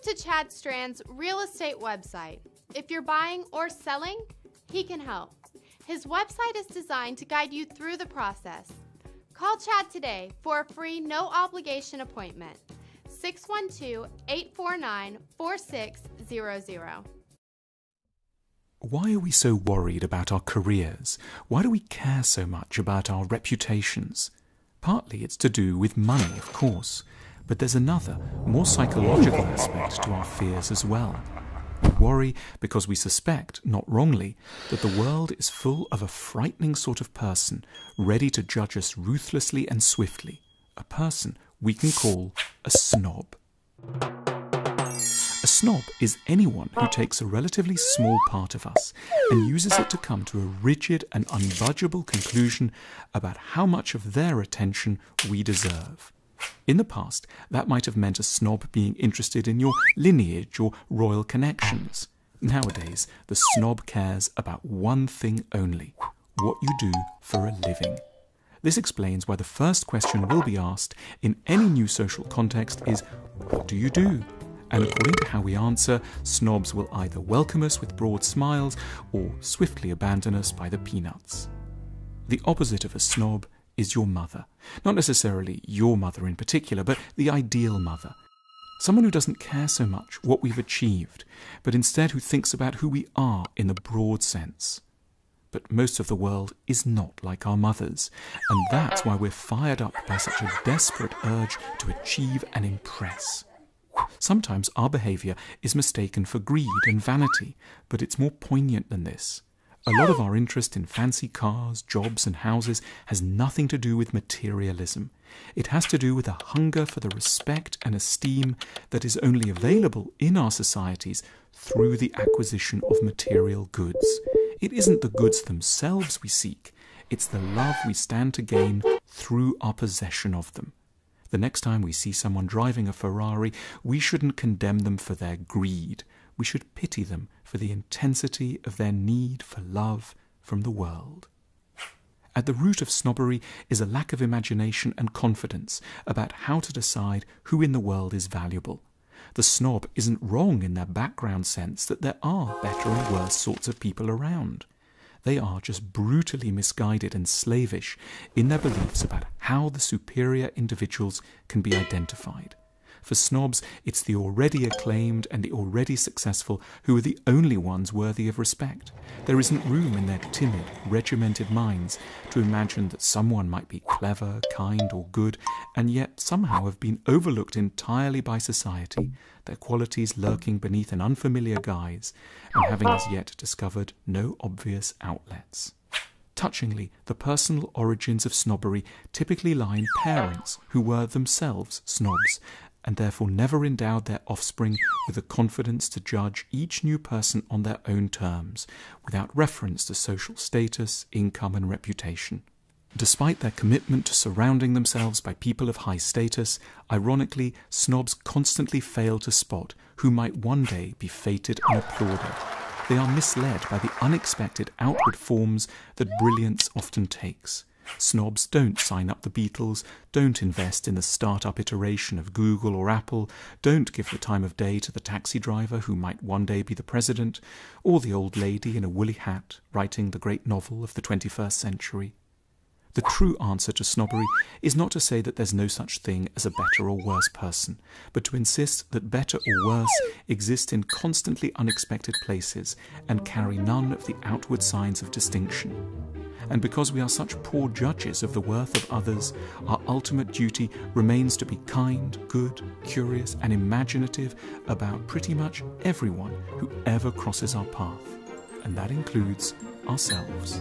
to Chad Strand's real estate website. If you're buying or selling, he can help. His website is designed to guide you through the process. Call Chad today for a free no-obligation appointment. 612-849-4600. Why are we so worried about our careers? Why do we care so much about our reputations? Partly it's to do with money, of course, but there's another, more psychological aspect to our fears as well. We worry because we suspect, not wrongly, that the world is full of a frightening sort of person, ready to judge us ruthlessly and swiftly, a person we can call a snob. A snob is anyone who takes a relatively small part of us and uses it to come to a rigid and unbudgeable conclusion about how much of their attention we deserve. In the past, that might have meant a snob being interested in your lineage or royal connections. Nowadays, the snob cares about one thing only: what you do for a living. This explains why the first question will be asked in any new social context is, what do you do? And according to how we answer, snobs will either welcome us with broad smiles or swiftly abandon us by the peanuts. The opposite of a snob is your mother. Not necessarily your mother in particular, but the ideal mother. Someone who doesn't care so much what we've achieved, but instead who thinks about who we are in the broad sense. But most of the world is not like our mothers, and that's why we're fired up by such a desperate urge to achieve and impress. Sometimes our behaviour is mistaken for greed and vanity, but it's more poignant than this. A lot of our interest in fancy cars, jobs and houses has nothing to do with materialism. It has to do with a hunger for the respect and esteem that is only available in our societies through the acquisition of material goods. It isn't the goods themselves we seek, it's the love we stand to gain through our possession of them. The next time we see someone driving a Ferrari, we shouldn't condemn them for their greed. We should pity them for the intensity of their need for love from the world. At the root of snobbery is a lack of imagination and confidence about how to decide who in the world is valuable. The snob isn't wrong in their background sense that there are better and worse sorts of people around. They are just brutally misguided and slavish in their beliefs about how the superior individuals can be identified. For snobs, it's the already acclaimed and the already successful who are the only ones worthy of respect. There isn't room in their timid, regimented minds to imagine that someone might be clever, kind or good, and yet somehow have been overlooked entirely by society, their qualities lurking beneath an unfamiliar guise, and having as yet discovered no obvious outlets. Touchingly, the personal origins of snobbery typically lie in parents who were themselves snobs, and therefore never endowed their offspring with the confidence to judge each new person on their own terms, without reference to social status, income and reputation. Despite their commitment to surrounding themselves by people of high status, ironically, snobs constantly fail to spot who might one day be feted and applauded. They are misled by the unexpected outward forms that brilliance often takes. Snobs don't sign up the Beatles, don't invest in the start-up iteration of Google or Apple, don't give the time of day to the taxi driver who might one day be the president, or the old lady in a woolly hat writing the great novel of the 21st century. The true answer to snobbery is not to say that there's no such thing as a better or worse person, but to insist that better or worse exist in constantly unexpected places and carry none of the outward signs of distinction. And because we are such poor judges of the worth of others, our ultimate duty remains to be kind, good, curious and imaginative about pretty much everyone who ever crosses our path. And that includes ourselves.